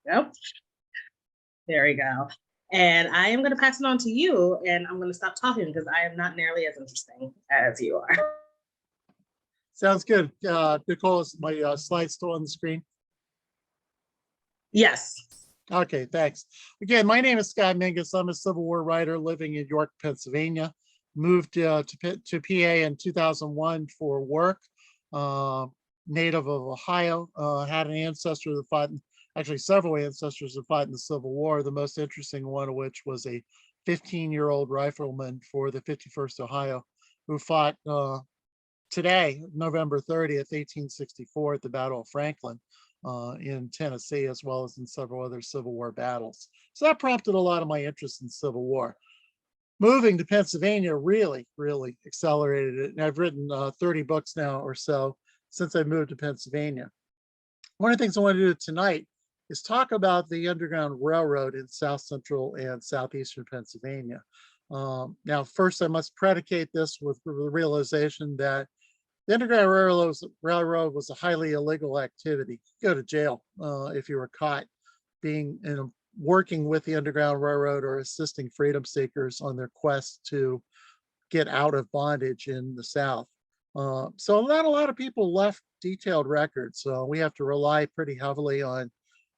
Yep. There we go. And I am going to pass it on to you, and I'm going to stop talking because I am not nearly as interesting as you are. Sounds good. Nicole, is my slides still on the screen? Yes. Okay, thanks. Again, my name is Scott Mingus. I'm a Civil War writer living in York, Pennsylvania. Moved to PA in 2001 for work. Native of Ohio. Had an ancestor that fought, actually several ancestors that fought in the Civil War. The most interesting one of which was a 15-year-old rifleman for the 51st Ohio who fought today, November 30th, 1864, at the Battle of Franklin in Tennessee, as well as in several other Civil War battles. So that prompted a lot of my interest in Civil War. Moving to Pennsylvania really accelerated it. And I've written 30 books now or so since I moved to Pennsylvania. One of the things I want to do tonight is talk about the Underground Railroad in South Central and Southeastern Pennsylvania. Now, first, I must predicate this with the realization that the Underground Railroad was a highly illegal activity. You go to jail if you were caught working with the Underground Railroad or assisting freedom seekers on their quest to get out of bondage in the South. So not a lot of people left detailed records. So we have to rely pretty heavily on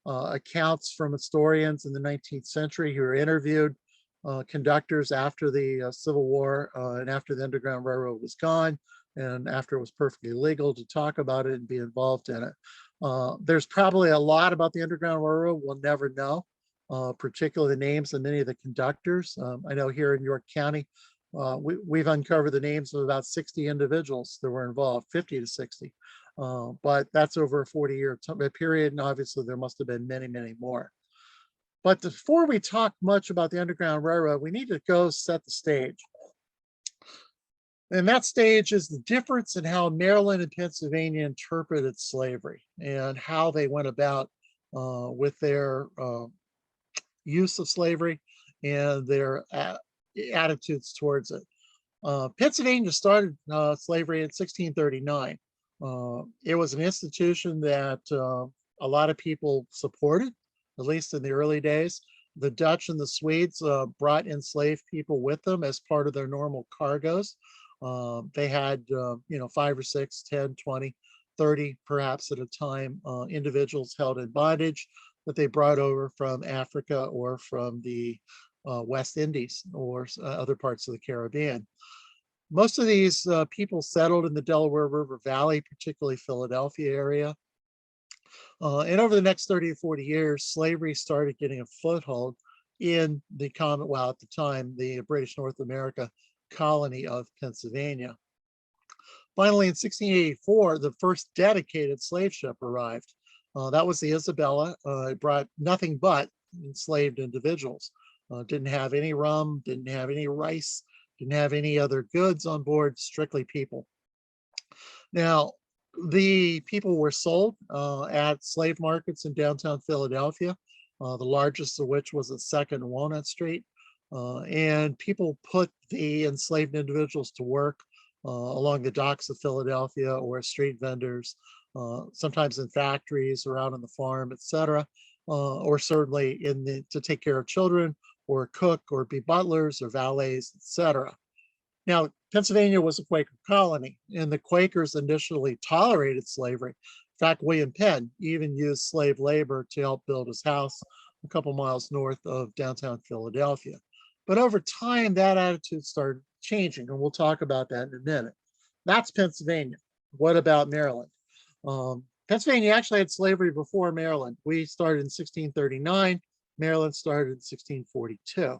accounts from historians in the 19th century who were interviewed conductors after the Civil War and after the Underground Railroad was gone, and after it was perfectly legal to talk about it and be involved in it. There's probably a lot about the Underground Railroad we'll never know, particularly the names of many of the conductors. I know here in York County, we've uncovered the names of about 60 individuals that were involved, 50 to 60. But that's over a 40-year period, and obviously there must have been many more. But before we talk much about the Underground Railroad, we need to go set the stage. And that stage is the difference in how Maryland and Pennsylvania interpreted slavery and how they went about with their use of slavery and their attitudes towards it. Pennsylvania started slavery in 1639. It was an institution that a lot of people supported, at least in the early days. The Dutch and the Swedes brought enslaved people with them as part of their normal cargoes. They had, 5 or 6, 10, 20, 30 perhaps at a time, individuals held in bondage that they brought over from Africa or from the West Indies or other parts of the Caribbean. Most of these people settled in the Delaware River Valley, particularly Philadelphia area. And over the next 30 or 40 years, slavery started getting a foothold in the Commonwealth, at the time, the British North America colony of Pennsylvania. Finally, in 1684, the first dedicated slave ship arrived. That was the Isabella. It brought nothing but enslaved individuals. Didn't have any rum, didn't have any rice, didn't have any other goods on board, strictly people. Now, the people were sold at slave markets in downtown Philadelphia, the largest of which was at 2nd Walnut Street. And people put the enslaved individuals to work along the docks of Philadelphia or as street vendors, sometimes in factories or out on the farm, etc., or certainly to take care of children or cook or be butlers or valets, etc. Now, Pennsylvania was a Quaker colony, and the Quakers initially tolerated slavery. In fact, William Penn even used slave labor to help build his house a couple miles north of downtown Philadelphia. But over time, that attitude started changing, and we'll talk about that in a minute. That's Pennsylvania. What about Maryland? Pennsylvania actually had slavery before Maryland. We started in 1639. Maryland started in 1642.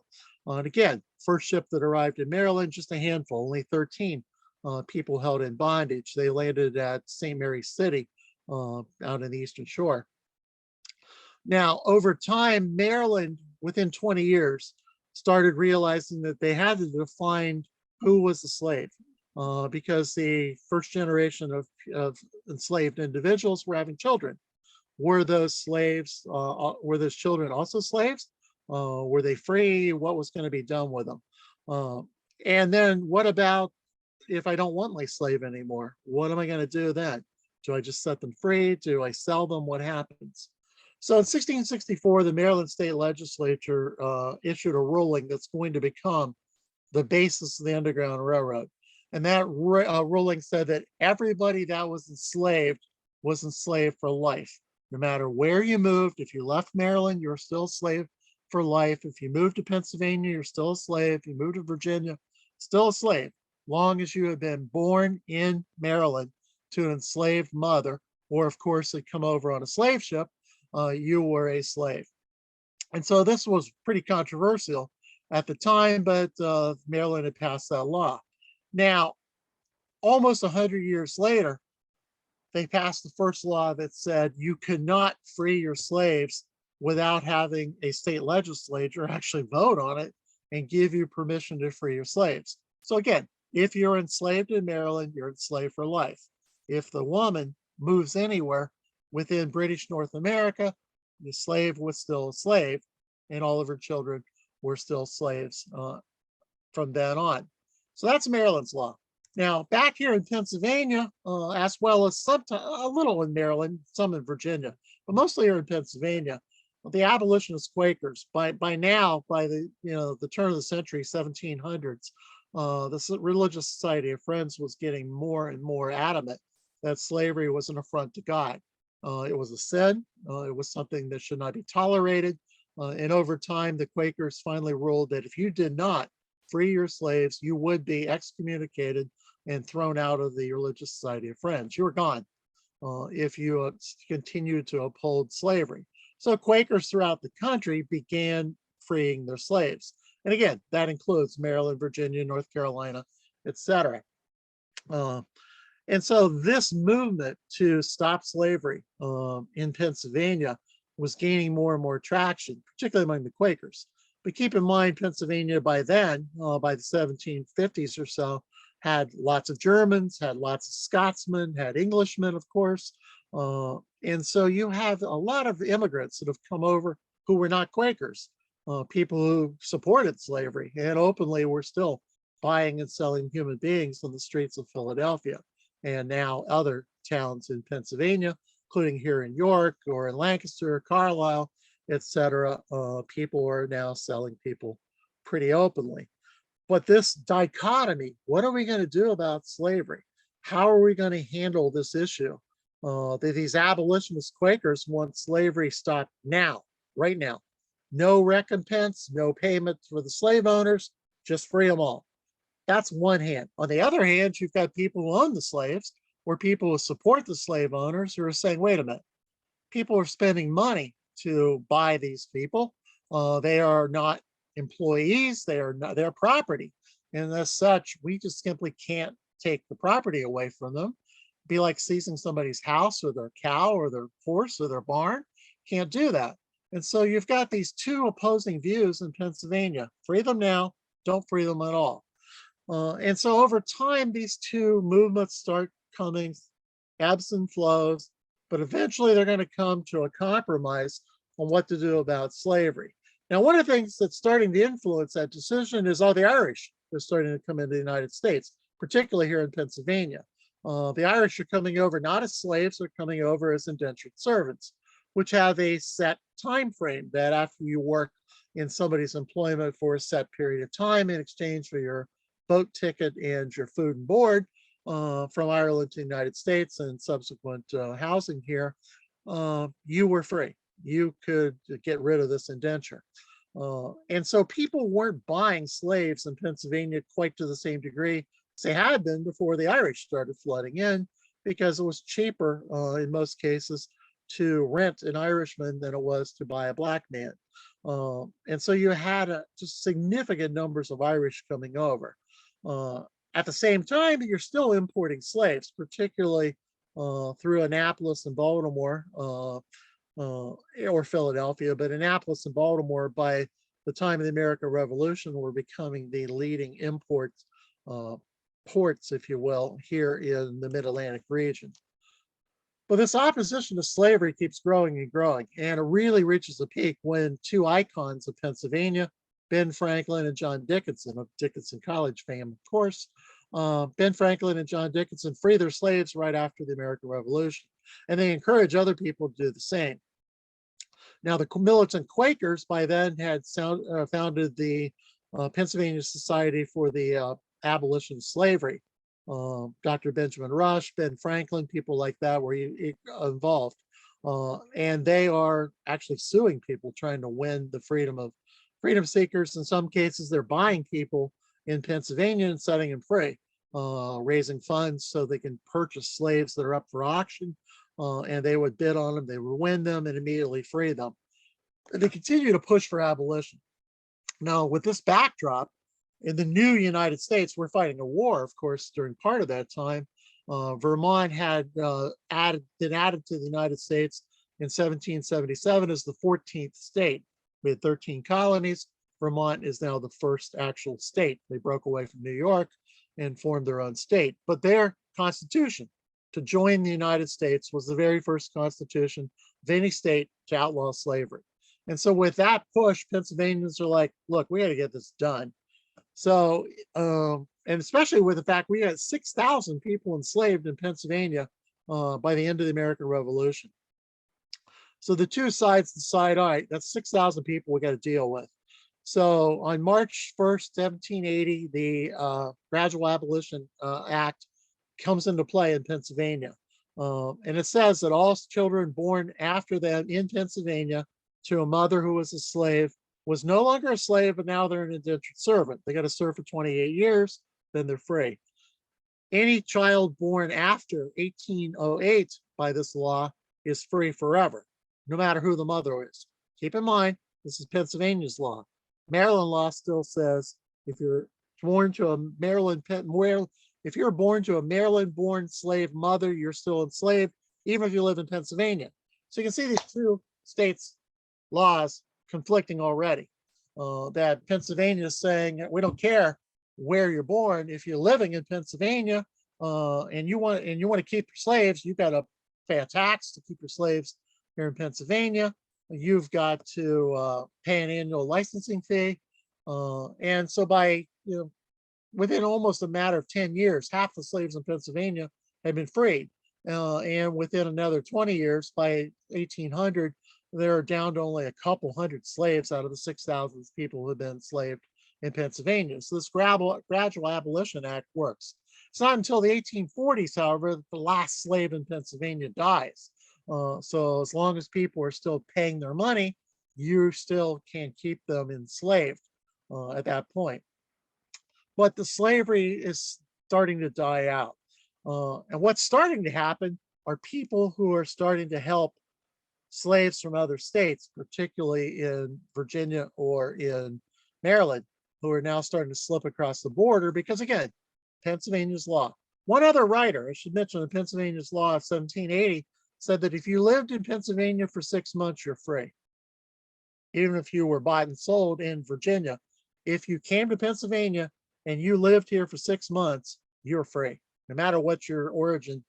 And again, first ship that arrived in Maryland, just a handful, only 13 people held in bondage. They landed at St. Mary's City out on the Eastern Shore. Now, over time, Maryland, within 20 years, started realizing that they had to define who was a slave because the first generation of enslaved individuals were having children. Were those slaves, were those children also slaves? Were they free? What was going to be done with them? And then what about if I don't want my slave anymore? What am I going to do then? Do I just set them free? Do I sell them? What happens? So in 1664, the Maryland state legislature issued a ruling that's going to become the basis of the Underground Railroad. And that ruling said that everybody that was enslaved for life. No matter where you moved, if you left Maryland, you're still a slave for life. If you moved to Pennsylvania, you're still a slave. If you moved to Virginia, still a slave, long as you had been born in Maryland to an enslaved mother, or of course, had come over on a slave ship, you were a slave. And so this was pretty controversial at the time, but Maryland had passed that law. Now, almost 100 years later, they passed the first law that said you could not free your slaves without having a state legislature actually vote on it and give you permission to free your slaves. So again, if you're enslaved in Maryland, you're enslaved for life. If the woman moves anywhere within British North America, the slave was still a slave, and all of her children were still slaves from then on. So that's Maryland's law. Now, back here in Pennsylvania, as well as a little in Maryland, some in Virginia, but mostly here in Pennsylvania, the abolitionist Quakers, by now, by the turn of the century, 1700s, the Religious Society of Friends was getting more and more adamant that slavery was an affront to God. It was a sin. It was something that should not be tolerated. And over time, the Quakers finally ruled that if you did not free your slaves, you would be excommunicated and thrown out of the Religious Society of Friends. You were gone if you continued to uphold slavery. So Quakers throughout the country began freeing their slaves. And again, that includes Maryland, Virginia, North Carolina, etc. And so this movement to stop slavery in Pennsylvania was gaining more and more traction, particularly among the Quakers. But keep in mind, Pennsylvania by then, by the 1750s or so, had lots of Germans, had lots of Scotsmen, had Englishmen, of course. And so you have a lot of immigrants that have come over who were not Quakers, people who supported slavery and openly were still buying and selling human beings on the streets of Philadelphia and now other towns in Pennsylvania, including here in York or in Lancaster, Carlisle, etc. People are now selling people pretty openly. But this dichotomy, what are we going to do about slavery? How are we going to handle this issue? These abolitionist Quakers want slavery stopped now, right now. No recompense, no payment for the slave owners, just free them all. That's one hand. On the other hand, you've got people who own the slaves or people who support the slave owners who are saying, wait a minute, people are spending money to buy these people. They are not employees, they are not their property. And as such, we just simply can't take the property away from them. It'd be like seizing somebody's house or their cow or their horse or their barn. Can't do that. And so you've got these two opposing views in Pennsylvania. Free them now, don't free them at all. And so over time, these two movements start coming, ebbs and flows, but eventually they're going to come to a compromise on what to do about slavery. Now, one of the things that's starting to influence that decision is all the Irish are starting to come into the United States, particularly here in Pennsylvania. The Irish are coming over not as slaves, they're coming over as indentured servants, which have a set time frame that after you work in somebody's employment for a set period of time in exchange for your boat ticket and your food and board from Ireland to the United States and subsequent housing here, you were free. You could get rid of this indenture. And so people weren't buying slaves in Pennsylvania quite to the same degree as they had been before the Irish started flooding in, because it was cheaper in most cases to rent an Irishman than it was to buy a black man. And so you had just significant numbers of Irish coming over. At the same time, you're still importing slaves, particularly through Annapolis and Baltimore or Philadelphia, but Annapolis and Baltimore by the time of the American Revolution were becoming the leading import ports, if you will, here in the Mid-Atlantic region. But this opposition to slavery keeps growing and growing, and it really reaches a peak when two icons of Pennsylvania, Ben Franklin and John Dickinson, of Dickinson College fame, of course. Ben Franklin and John Dickinson free their slaves right after the American Revolution, and they encourage other people to do the same. Now, the militant Quakers by then had founded the Pennsylvania Society for the Abolition of Slavery. Dr. Benjamin Rush, Ben Franklin, people like that were involved. And they are actually suing people trying to win the freedom seekers. In some cases, they're buying people in Pennsylvania and setting them free, raising funds so they can purchase slaves that are up for auction. And they would bid on them, they would win them and immediately free them. And they continue to push for abolition. Now, with this backdrop, in the new United States, we're fighting a war, of course, during part of that time. Vermont had been added to the United States in 1777 as the 14th state. We had 13 colonies. Vermont is now the first actual state. They broke away from New York and formed their own state. But their constitution to join the United States was the very first constitution of any state to outlaw slavery. And so with that push, Pennsylvanians are like, look, we got to get this done. So, and especially with the fact we had 6,000 people enslaved in Pennsylvania by the end of the American Revolution. So the two sides decide, all right, that's 6,000 people we got to deal with. So on March 1st, 1780, the Gradual Abolition Act comes into play in Pennsylvania. And it says that all children born after that in Pennsylvania to a mother who was a slave was no longer a slave, but now they're an indentured servant. They got to serve for 28 years, then they're free. Any child born after 1808 by this law is free forever, no matter who the mother is. Keep in mind, this is Pennsylvania's law. Maryland law still says if you're born to a if you're born to a Maryland-born slave mother, you're still enslaved, even if you live in Pennsylvania. So you can see these two states' laws conflicting already. That Pennsylvania is saying we don't care where you're born. If you're living in Pennsylvania and you want to keep your slaves, you've got to pay a tax to keep your slaves here in Pennsylvania. You've got to pay an annual licensing fee, and so by within almost a matter of 10 years, half the slaves in Pennsylvania had been freed, and within another 20 years, by 1800. They're down to only a couple hundred slaves out of the 6,000 people who have been enslaved in Pennsylvania. So this Gradual Abolition Act works. It's not until the 1840s, however, that the last slave in Pennsylvania dies. So as long as people are still paying their money, you still can keep them enslaved at that point. But the slavery is starting to die out. And what's starting to happen are people who are starting to help slaves from other states, particularly in Virginia or in Maryland, who are now starting to slip across the border because, again, Pennsylvania's law. One other writer, I should mention, the Pennsylvania's law of 1780 said that if you lived in Pennsylvania for 6 months, you're free. Even if you were bought and sold in Virginia, if you came to Pennsylvania and you lived here for 6 months, you're free, no matter what your origin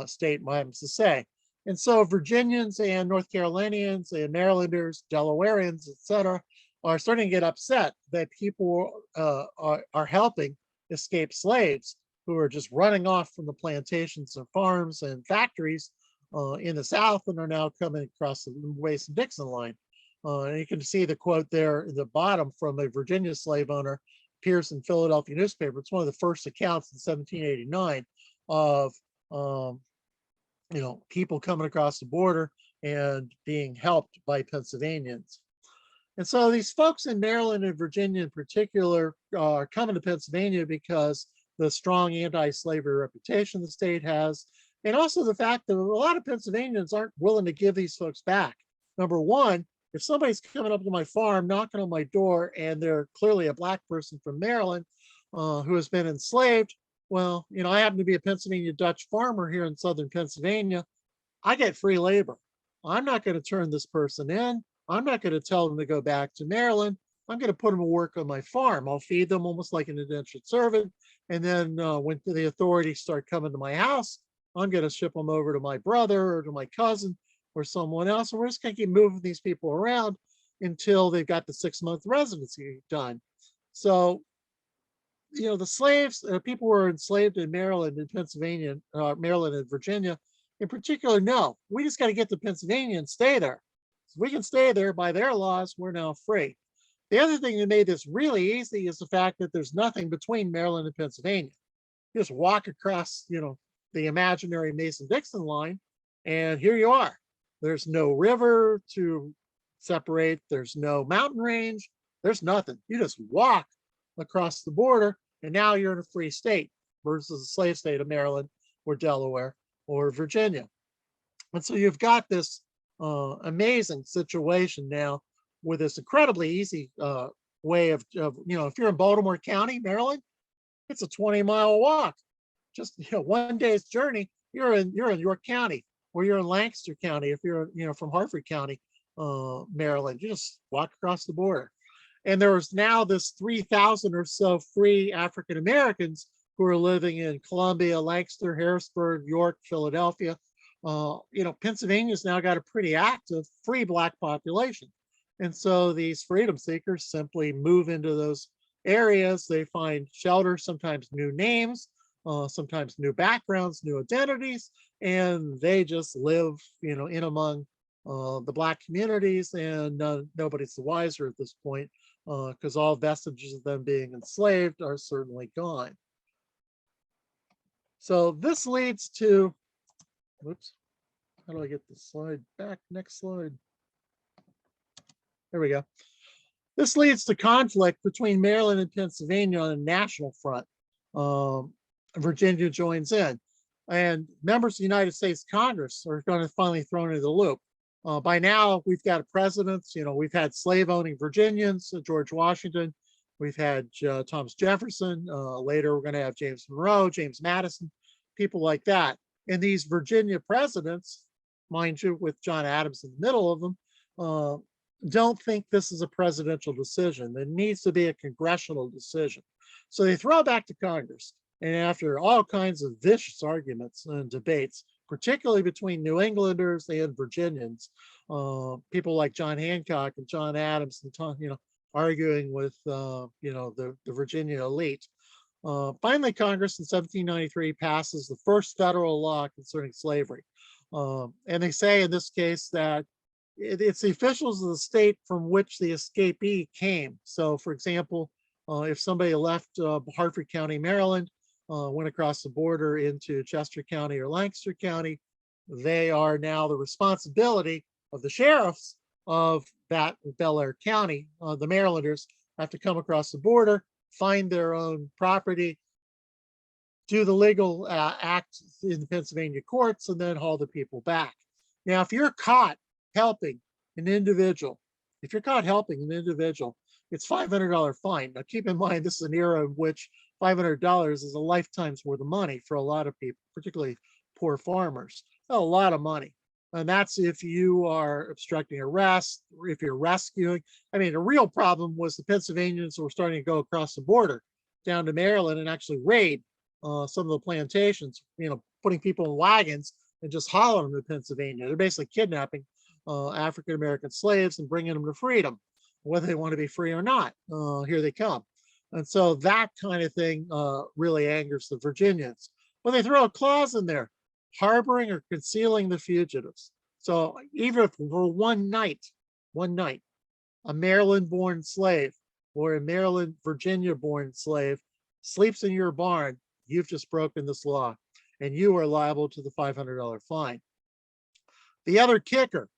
state might have to say. And so Virginians and North Carolinians and Marylanders, Delawareans, etc., are starting to get upset that people are helping escaped slaves who are just running off from the plantations and farms and factories in the South and are now coming across the Mason-Dixon line. And you can see the quote there in the bottom from a Virginia slave owner, appears in Philadelphia newspaper. It's one of the first accounts in 1789 of people coming across the border and being helped by Pennsylvanians. And so these folks in Maryland and Virginia in particular are coming to Pennsylvania because the strong anti-slavery reputation the state has, and also the fact that a lot of Pennsylvanians aren't willing to give these folks back. Number one, if somebody's coming up to my farm, knocking on my door, and they're clearly a Black person from Maryland who has been enslaved, well, I happen to be a Pennsylvania Dutch farmer here in southern Pennsylvania. I get free labor. I'm not going to turn this person in. I'm not going to tell them to go back to Maryland. I'm going to put them to work on my farm. I'll feed them almost like an indentured servant. And then when the authorities start coming to my house, I'm going to ship them over to my brother or to my cousin or someone else. And we're just going to keep moving these people around until they've got the 6-month residency done. So, the slaves, people who were enslaved in Maryland and Pennsylvania, Maryland and Virginia in particular, no, we just got to get to Pennsylvania and stay there. If we can stay there by their laws, we're now free. The other thing that made this really easy is the fact that there's nothing between Maryland and Pennsylvania. You just walk across, the imaginary Mason-Dixon line, and here you are. There's no river to separate. There's no mountain range. There's nothing. You just walk across the border, and now you're in a free state versus a slave state of Maryland or Delaware or Virginia. And so you've got this amazing situation now with this incredibly easy way of, if you're in Baltimore County, Maryland, it's a 20-mile walk. Just one day's journey, you're in York County, or you're in Lancaster County if you're from Harford County, Maryland. You just walk across the border. And there's now this 3,000 or so free African Americans who are living in Columbia, Lancaster, Harrisburg, York, Philadelphia. Pennsylvania's now got a pretty active free Black population. And so these freedom seekers simply move into those areas. They find shelter, sometimes new names, sometimes new backgrounds, new identities, and they just live, in among the Black communities, and nobody's the wiser at this point, because all vestiges of them being enslaved are certainly gone. So this leads to, whoops, how do I get the slide back? Next slide. There we go. This leads to conflict between Maryland and Pennsylvania on a national front. Virginia joins in, and members of the United States Congress are going to finally thrown into the loop. By now, we've got a president. We've had slave-owning Virginians, George Washington. We've had Thomas Jefferson. Later, we're going to have James Monroe, James Madison, people like that. And these Virginia presidents, mind you, with John Adams in the middle of them, don't think this is a presidential decision. It needs to be a congressional decision. So they throw it back to Congress. And after all kinds of vicious arguments and debates, particularly between New Englanders and Virginians, people like John Hancock and John Adams, and arguing with the Virginia elite. Finally, Congress in 1793 passes the first federal law concerning slavery. And they say in this case that it's the officials of the state from which the escapee came. So, for example, if somebody left Harford County, Maryland, went across the border into Chester County or Lancaster County, they are now the responsibility of the sheriffs of that Bel Air County. The Marylanders have to come across the border, find their own property, do the legal act in the Pennsylvania courts, and then haul the people back. Now, if you're caught helping an individual, it's $500 fine. Now, keep in mind, this is an era in which $500 is a lifetime's worth of money for a lot of people, particularly poor farmers. A lot of money. And that's if you are obstructing arrest, or if you're rescuing. I mean, the real problem was the Pennsylvanians were starting to go across the border down to Maryland and actually raid some of the plantations, putting people in wagons and just hauling them to Pennsylvania. They're basically kidnapping African-American slaves and bringing them to freedom, whether they want to be free or not. Here they come. And so that kind of thing really angers the Virginians. But they throw a clause in there, harboring or concealing the fugitives. So even if for one night, a Maryland-born slave or a Maryland, Virginia-born slave sleeps in your barn, you've just broken this law, and you are liable to the $500 fine. The other kicker,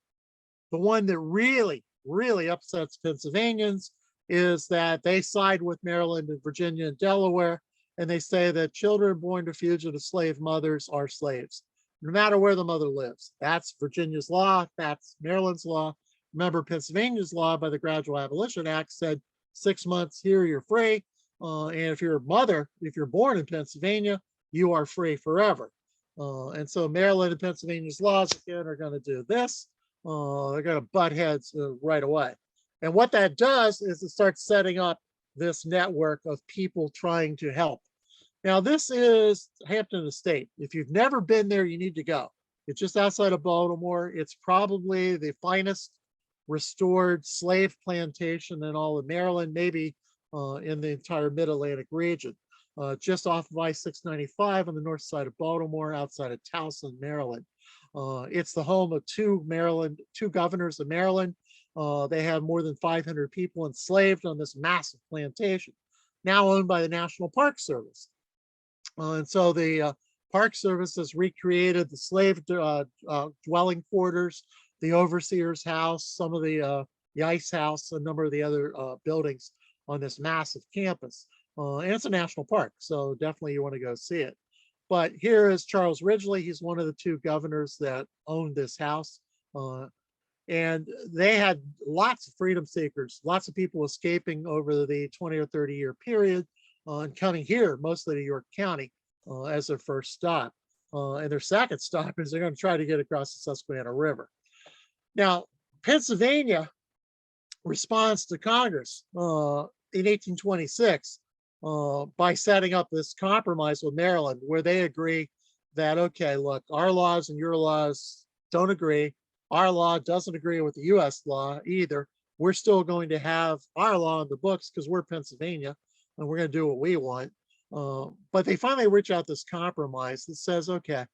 the one that really, really upsets Pennsylvanians, is that they side with Maryland and Virginia and Delaware, and they say that children born to fugitive slave mothers are slaves, no matter where the mother lives. That's Virginia's law. That's Maryland's law. Remember, Pennsylvania's law by the Gradual Abolition Act said 6 months here, you're free. And if you're born in Pennsylvania, you are free forever. And so Maryland and Pennsylvania's laws, again, are going to do this. They're going to butt heads right away. And what that does is it starts setting up this network of people trying to help. Now, this is Hampton Estate. If you've never been there, you need to go. It's just outside of Baltimore. It's probably the finest restored slave plantation in all of Maryland, maybe in the entire mid-Atlantic region. Just off of I-695 on the north side of Baltimore, outside of Towson, Maryland. It's the home of two governors of Maryland. They have more than 500 people enslaved on this massive plantation, now owned by the National Park Service. And so the Park Service has recreated the slave dwelling quarters, the overseer's house, some of the ice house, a number of the other buildings on this massive campus. And it's a national park, so definitely you want to go see it. But here is Charles Ridgely. He's one of the two governors that owned this house. And they had lots of freedom seekers, lots of people escaping over the 20 or 30-year period and coming here, mostly to York County, as their first stop. And their second stop is they're going to try to get across the Susquehanna River. Now, Pennsylvania responds to Congress in 1826 by setting up this compromise with Maryland, where they agree that, okay, look, our laws and your laws don't agree. Our law doesn't agree with the US law either. We're still going to have our law in the books because we're Pennsylvania and we're going to do what we want. But they finally reach out this compromise that says, okay,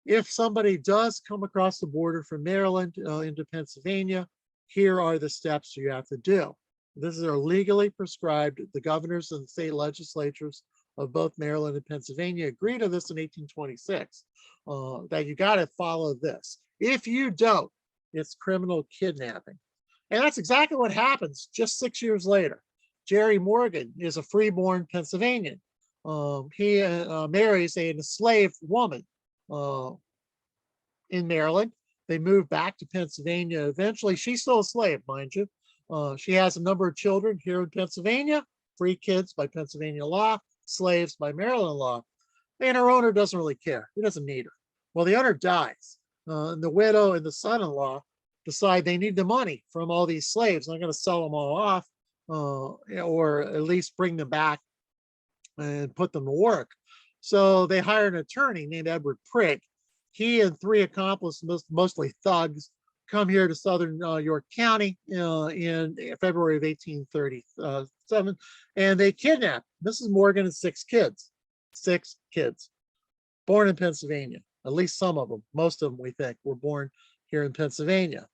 if somebody does come across the border from Maryland into Pennsylvania, here are the steps you have to do. This is legally prescribed. The governors and the state legislatures of both Maryland and Pennsylvania agreed to this in 1826, that you got to follow this. If you don't, it's criminal kidnapping. And that's exactly what happens just 6 years later. Jerry Morgan is a freeborn Pennsylvanian. He marries an enslaved woman in Maryland. They move back to Pennsylvania. Eventually, she's still a slave, mind you. She has a number of children here in Pennsylvania, free kids by Pennsylvania law, slaves by Maryland law. And her owner doesn't really care. He doesn't need her. Well, the owner dies. And the widow and the son-in-law decide they need the money from all these slaves. They're going to sell them all off, or at least bring them back and put them to work. So they hire an attorney named Edward Prigg. He and three accomplices, mostly thugs, come here to southern York County in February of 1837, and they kidnap Mrs. Morgan and 6 kids. 6 kids born in Pennsylvania. At least some of them, most of them, we think, were born here in Pennsylvania.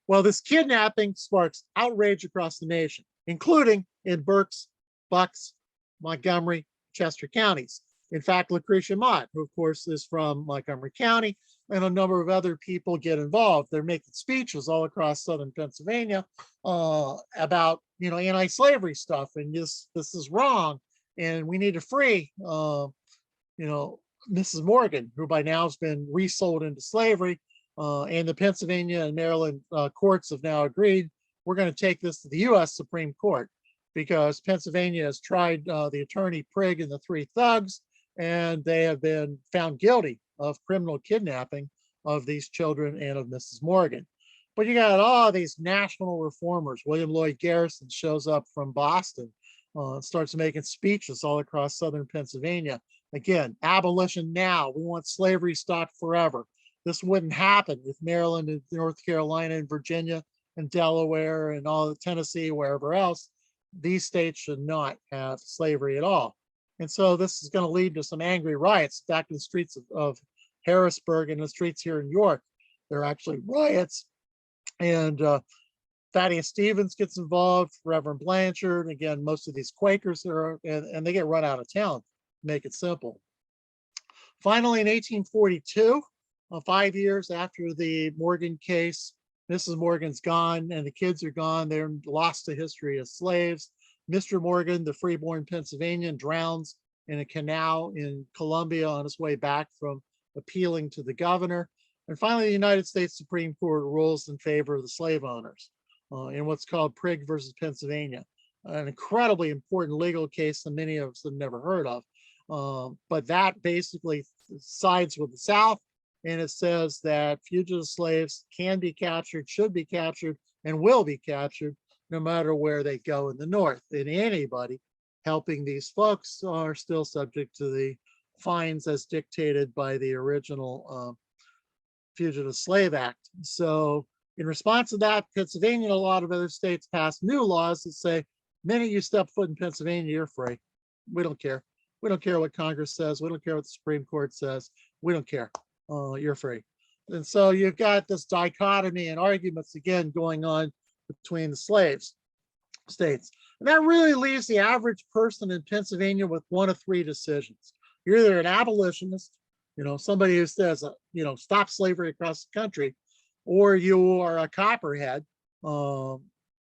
Well, this kidnapping sparks outrage across the nation, including in Berks, Bucks, Montgomery, Chester counties. In fact, Lucretia Mott, who of course is from Montgomery County, and a number of other people get involved. They're making speeches all across southern Pennsylvania about, anti-slavery stuff, and this is wrong, and we need to free, Mrs. Morgan, who by now has been resold into slavery, and the Pennsylvania and Maryland courts have now agreed we're going to take this to the U.S. Supreme Court, because Pennsylvania has tried the attorney Prigg and the 3 thugs, and they have been found guilty of criminal kidnapping of these children and of Mrs. Morgan. But you got all these national reformers. William Lloyd Garrison shows up from Boston, starts making speeches all across southern Pennsylvania. Again, abolition now. We want slavery stopped forever. This wouldn't happen with Maryland and North Carolina and Virginia and Delaware and all of Tennessee, wherever else. These states should not have slavery at all. And so this is going to lead to some angry riots. In fact, in the streets of Harrisburg and the streets here in York, there are actually riots. And Thaddeus Stevens gets involved, Reverend Blanchard, again, most of these Quakers are, and they get run out of town, to make it simple. Finally, in 1842, 5 years after the Morgan case, Mrs. Morgan's gone and the kids are gone. They're lost to history as slaves. Mr. Morgan, the freeborn Pennsylvanian, drowns in a canal in Columbia on his way back from appealing to the governor. And finally, the United States Supreme Court rules in favor of the slave owners in what's called Prigg versus Pennsylvania, an incredibly important legal case that many of us have never heard of. But that basically sides with the South, and it says that fugitive slaves can be captured, should be captured, and will be captured no matter where they go in the North. And anybody helping these folks are still subject to the fines as dictated by the original Fugitive Slave Act. So in response to that, Pennsylvania and a lot of other states passed new laws that say, the minute you step foot in Pennsylvania, you're free. We don't care. We don't care what Congress says. We don't care what the Supreme Court says. We don't care. You're free. And so you've got this dichotomy and arguments again going on between the slaves states. And that really leaves the average person in Pennsylvania with one of three decisions. You're either an abolitionist, somebody who says, stop slavery across the country, or you are a copperhead,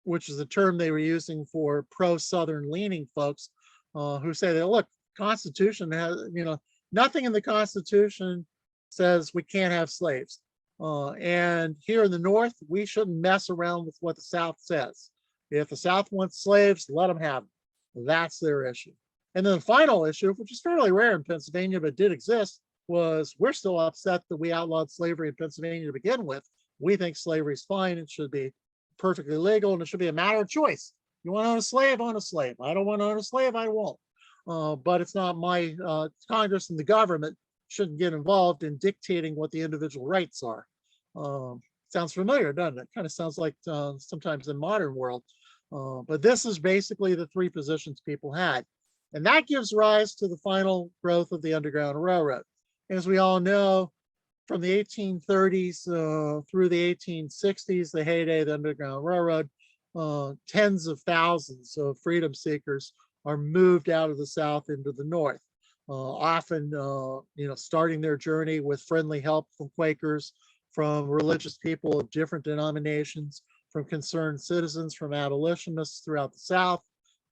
which is a term they were using for pro-Southern leaning folks who say that, look, Constitution has, nothing in the Constitution says we can't have slaves. And here in the North, we shouldn't mess around with what the South says. If the South wants slaves, let them have them. That's their issue. And then the final issue, which is fairly rare in Pennsylvania, but did exist, was we're still upset that we outlawed slavery in Pennsylvania to begin with. We think slavery is fine. It should be perfectly legal, and it should be a matter of choice. You want to own a slave, own a slave. I don't want to own a slave, I won't. But it's not my Congress and the government shouldn't get involved in dictating what the individual rights are. Sounds familiar, doesn't it? Kind of sounds like sometimes in modern world. But this is basically the three positions people had. And that gives rise to the final growth of the Underground Railroad. As we all know, from the 1830s through the 1860s, the heyday of the Underground Railroad, tens of thousands of freedom seekers are moved out of the South into the North, often, starting their journey with friendly help from Quakers, from religious people of different denominations, from concerned citizens, from abolitionists throughout the South,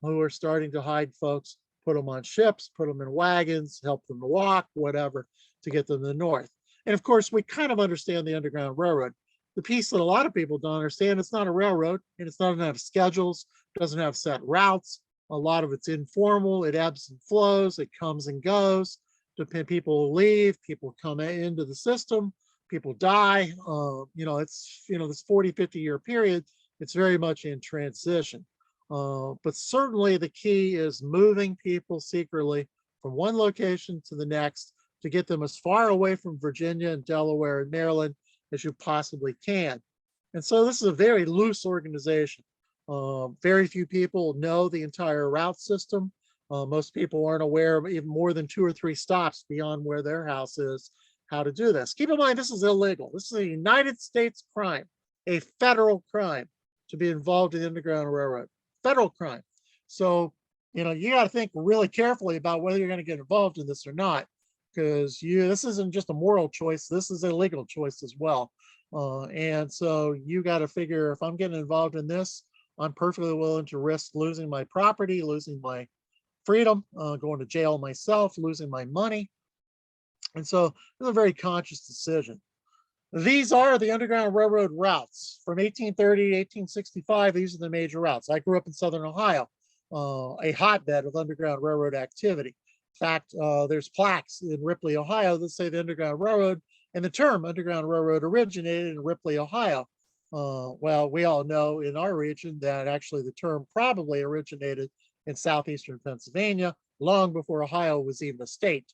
who are starting to hide folks, put them on ships, put them in wagons, help them to walk, whatever, to get them to the North. And of course, we kind of understand the Underground Railroad. The piece that a lot of people don't understand, it's not a railroad, and it's not have schedules, doesn't have set routes. A lot of it's informal, it ebbs and flows, it comes and goes. People leave, people come into the system, people die. It's, this 40, 50-year period, it's very much in transition. But certainly the key is moving people secretly from one location to the next to get them as far away from Virginia and Delaware and Maryland as you possibly can. And so this is a very loose organization. Very few people know the entire route system. Most people aren't aware of even more than 2 or 3 stops beyond where their house is, how to do this. Keep in mind, this is illegal. This is a United States crime, a federal crime to be involved in the Underground Railroad, federal crime. So, you got to think really carefully about whether you're going to get involved in this or not, because this isn't just a moral choice. This is a legal choice as well. And so you got to figure, if I'm getting involved in this, I'm perfectly willing to risk losing my property, losing my freedom, going to jail myself, losing my money. And so it's a very conscious decision. These are the Underground Railroad routes from 1830 to 1865. These are the major routes. I grew up in Southern Ohio, a hotbed of Underground Railroad activity. In fact, there's plaques in Ripley, Ohio that say the Underground Railroad, and the term Underground Railroad originated in Ripley, Ohio. Well, we all know in our region that actually the term probably originated in southeastern Pennsylvania long before Ohio was even a state,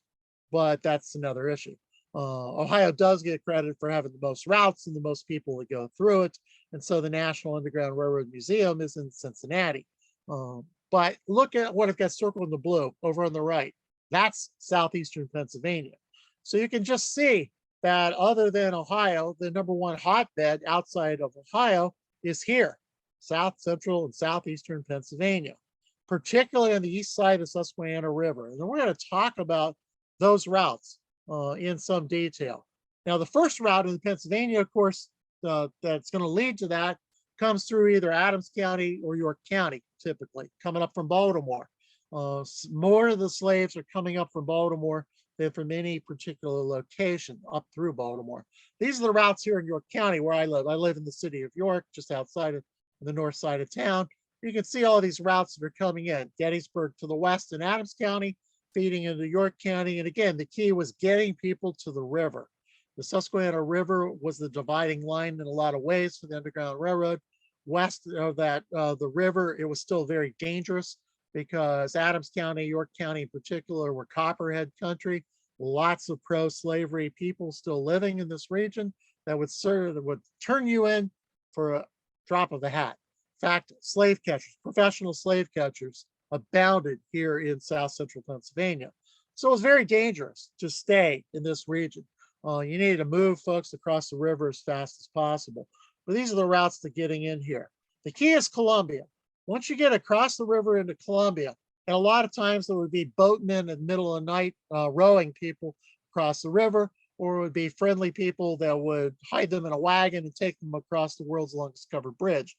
but that's another issue. Ohio does get credit for having the most routes and the most people that go through it. And so the National Underground Railroad Museum is in Cincinnati. But look at what it got circled in the blue over on the right. That's southeastern Pennsylvania. So you can just see that other than Ohio, the #1 hotbed outside of Ohio is here, south, central, and southeastern Pennsylvania, particularly on the east side of the Susquehanna River. And we're going to talk about those routes in some detail. Now, the first route in Pennsylvania, of course, that's going to lead to that comes through either Adams County or York County, typically, coming up from Baltimore. More of the slaves are coming up from Baltimore than from any particular location up through Baltimore. These are the routes here in York County where I live. I live in the city of York, just outside of the north side of town. You can see all these routes that are coming in. Gettysburg to the west in Adams County, feeding into York County. And again, the key was getting people to the river. The Susquehanna River was the dividing line in a lot of ways for the Underground Railroad. West of that, the river, it was still very dangerous because Adams County, York County in particular, were Copperhead country. Lots of pro-slavery people still living in this region that would turn you in for a drop of a hat. In fact, slave catchers, professional slave catchers abounded here in South Central Pennsylvania. So it was very dangerous to stay in this region. You need to move folks across the river as fast as possible. But these are the routes to getting in here. The key is Columbia. Once you get across the river into Columbia, and a lot of times there would be boatmen in the middle of the night rowing people across the river, or it would be friendly people that would hide them in a wagon and take them across the world's longest covered bridge.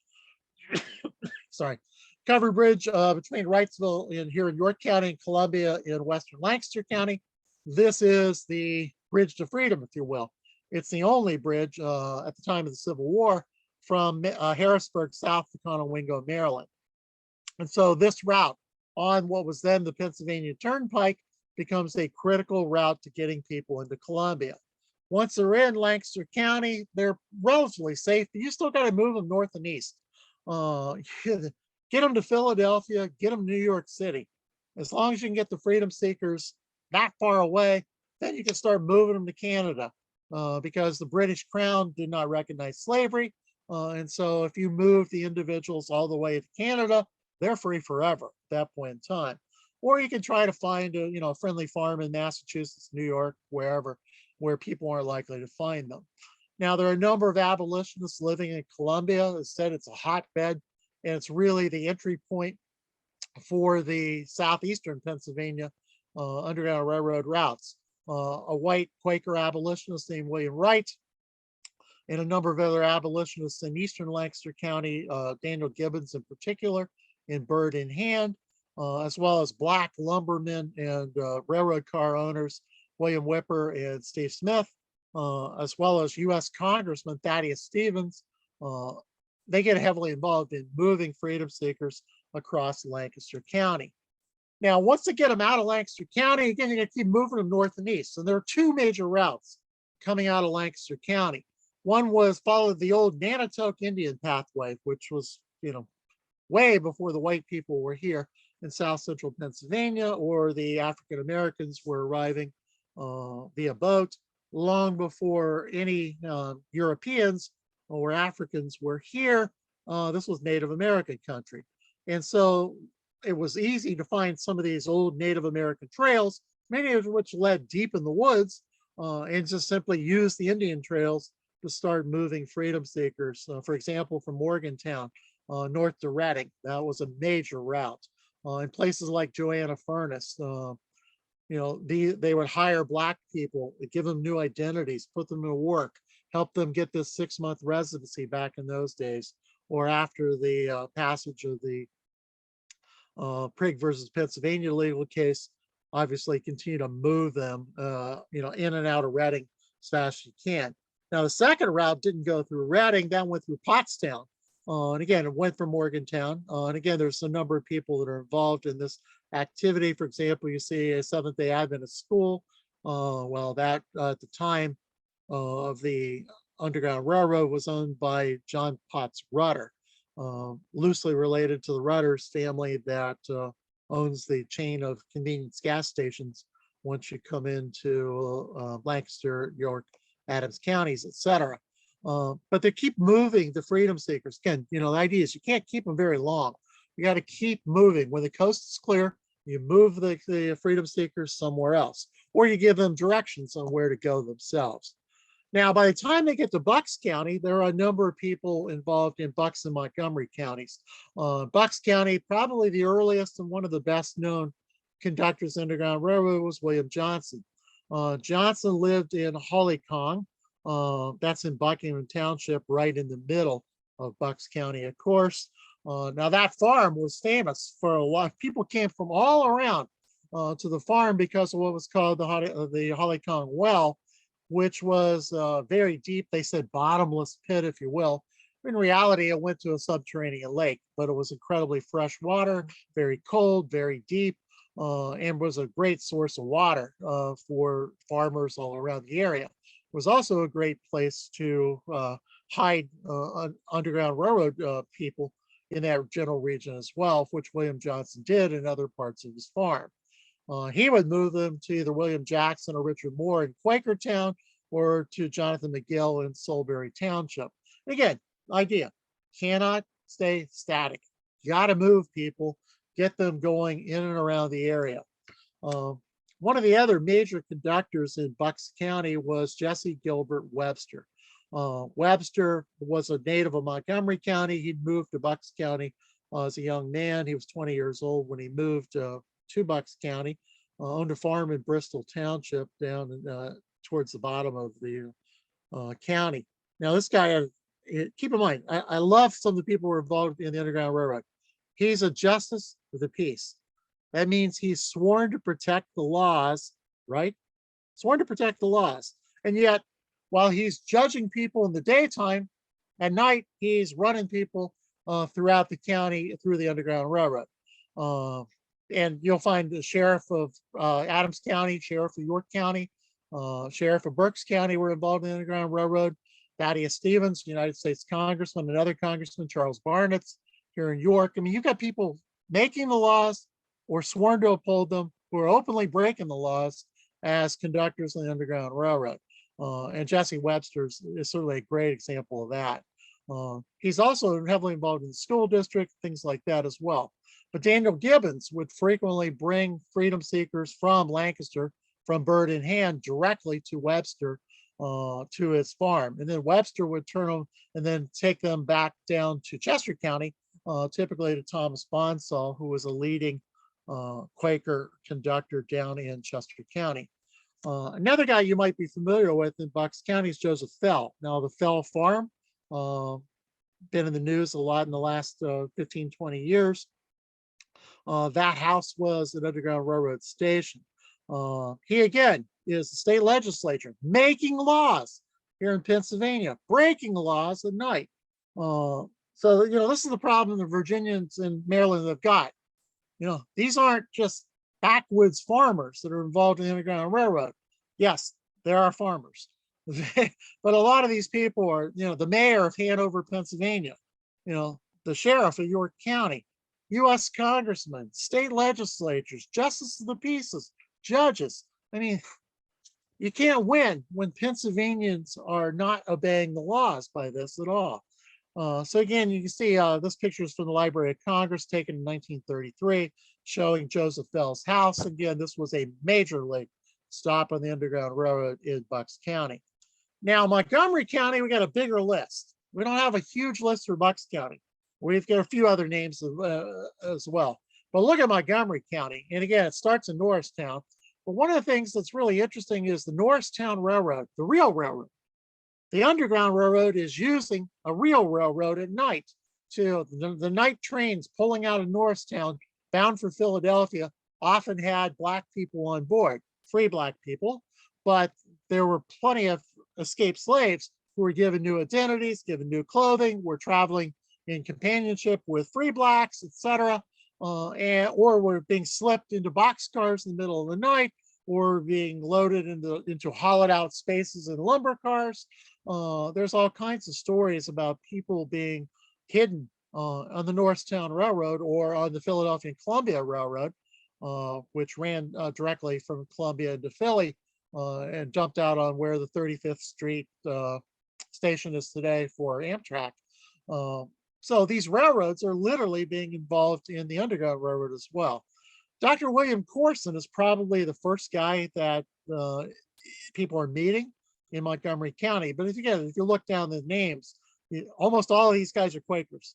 Sorry, covered bridge between Wrightsville in here in York County and Columbia in western Lancaster County. This is the Bridge to Freedom, if you will. It's the only bridge at the time of the Civil War from Harrisburg south to Conowingo, Maryland. And so this route on what was then the Pennsylvania Turnpike becomes a critical route to getting people into Columbia. Once they're in Lancaster County, they're relatively safe, but you still got to move them north and east. Get them to Philadelphia, get them to New York City. As long as you can get the freedom seekers that far away, then you can start moving them to Canada because the British Crown did not recognize slavery. And so if you move the individuals all the way to Canada, they're free forever at that point in time. Or you can try to find a friendly farm in Massachusetts, New York, wherever, where people aren't likely to find them. Now, there are a number of abolitionists living in Columbia. As said, it's a hotbed, and it's really the entry point for the southeastern Pennsylvania Underground Railroad routes. A white Quaker abolitionist named William Wright, and a number of other abolitionists in eastern Lancaster County, Daniel Gibbons in particular, in Bird in Hand, as well as black lumbermen and railroad car owners, William Whipper and Steve Smith, as well as U.S. Congressman Thaddeus Stevens. They get heavily involved in moving freedom seekers across Lancaster County. Now, once they get them out of Lancaster County, again, you're going to keep moving them north and east. And there are two major routes coming out of Lancaster County. One was followed the old Nanticoke Indian pathway, which was, way before the white people were here in South Central Pennsylvania, or the African Americans were arriving via boat, long before any Europeans or Africans were here. This was Native American country. And so it was easy to find some of these old Native American trails, many of which led deep in the woods, and just simply use the Indian trails to start moving freedom seekers. For example, from Morgantown north to Reading, that was a major route. In places like Joanna Furnace, they would hire black people, give them new identities, put them to work, help them get this 6-month residency back in those days, or after the passage of the Prigg versus Pennsylvania legal case, obviously continue to move them, in and out of Reading as fast as you can. Now, the second route didn't go through Reading, that went through Pottstown. And again, it went from Morgantown. And again, there's a number of people that are involved in this activity. For example, you see a Seventh-day Adventist school. That at the time of the Underground Railroad was owned by John Potts Rutter, loosely related to the Rutters family that owns the chain of convenience gas stations once you come into Lancaster, York, Adams counties, etc. But they keep moving the freedom seekers. Again, the idea is you can't keep them very long. You got to keep moving. When the coast is clear, you move the freedom seekers somewhere else, or you give them directions on where to go themselves. Now, by the time they get to Bucks County, there are a number of people involved in Bucks and Montgomery counties. Bucks County, probably the earliest and one of the best known conductors of Underground Railroad was William Johnson. Johnson lived in Hollycong. That's in Buckingham Township, right in the middle of Bucks County, of course. Now that farm was famous for a lot. People came from all around to the farm because of what was called the Hollycong Well, which was very deep. They said bottomless pit, if you will. In reality, it went to a subterranean lake, but it was incredibly fresh water, very cold, very deep, and was a great source of water for farmers all around the area. It was also a great place to hide Underground Railroad people in that general region as well, which William Johnson did in other parts of his farm. He would move them to either William Jackson or Richard Moore in Quakertown, or to Jonathan McGill in Solebury Township. Again, idea, cannot stay static. You got to move people, get them going in and around the area. One of the other major conductors in Bucks County was Jesse Gilbert Webster. Webster was a native of Montgomery County. He'd moved to Bucks County as a young man. He was 20 years old when he moved to Bucks County, owned a farm in Bristol Township down towards the bottom of the county. Now, this guy, keep in mind, I love some of the people who were involved in the Underground Railroad. He's a justice of the peace. That means he's sworn to protect the laws, right? Sworn to protect the laws. And yet, while he's judging people in the daytime, at night, he's running people throughout the county through the Underground Railroad. And you'll find the sheriff of Adams County, sheriff of York County, sheriff of Berks County were involved in the Underground Railroad. Thaddeus Stevens, United States Congressman, another congressman, Charles Barnett's here in York. I mean, you've got people making the laws or sworn to uphold them who are openly breaking the laws as conductors in the Underground Railroad. And Jesse Webster is certainly a great example of that. He's also heavily involved in the school district, things like that as well. But Daniel Gibbons would frequently bring freedom seekers from Lancaster, from bird in hand, directly to Webster to his farm. And then Webster would turn them and then take them back down to Chester County, typically to Thomas Bonsall, who was a leading Quaker conductor down in Chester County. Another guy you might be familiar with in Bucks County is Joseph Fell. Now, the Fell farm, been in the news a lot in the last 15, 20 years. That house was an Underground Railroad station. He, again, is the state legislature making laws here in Pennsylvania, breaking the laws at night. So, this is the problem the Virginians and Maryland have got. These aren't just backwoods farmers that are involved in the Underground Railroad. Yes, there are farmers, but a lot of these people are, the mayor of Hanover, Pennsylvania, the sheriff of York County, U.S. congressmen, state legislatures, justices of the peace, judges. I mean, you can't win when Pennsylvanians are not obeying the laws by this at all. So again, you can see this picture is from the Library of Congress taken in 1933, showing Joseph Fell's house. Again, this was a major league stop on the Underground Railroad in Bucks County. Now, Montgomery County, we got a bigger list. We don't have a huge list for Bucks County. We've got a few other names as well. But look at Montgomery County. And again, it starts in Norristown. But one of the things that's really interesting is the Norristown Railroad, the real railroad. The Underground Railroad is using a real railroad at night. To the night trains pulling out of Norristown, bound for Philadelphia, often had Black people on board, free Black people, but there were plenty of escaped slaves who were given new identities, given new clothing, were traveling in companionship with free Blacks, etc., or were being slipped into boxcars in the middle of the night, or being loaded into hollowed out spaces in lumber cars. There's all kinds of stories about people being hidden on the Norristown Railroad or on the Philadelphia and Columbia Railroad, which ran directly from Columbia into Philly and jumped out on where the 35th Street station is today for Amtrak. So these railroads are literally being involved in the Underground Railroad as well. Dr. William Corson is probably the first guy that people are meeting in Montgomery County. But if you look down the names, almost all of these guys are Quakers.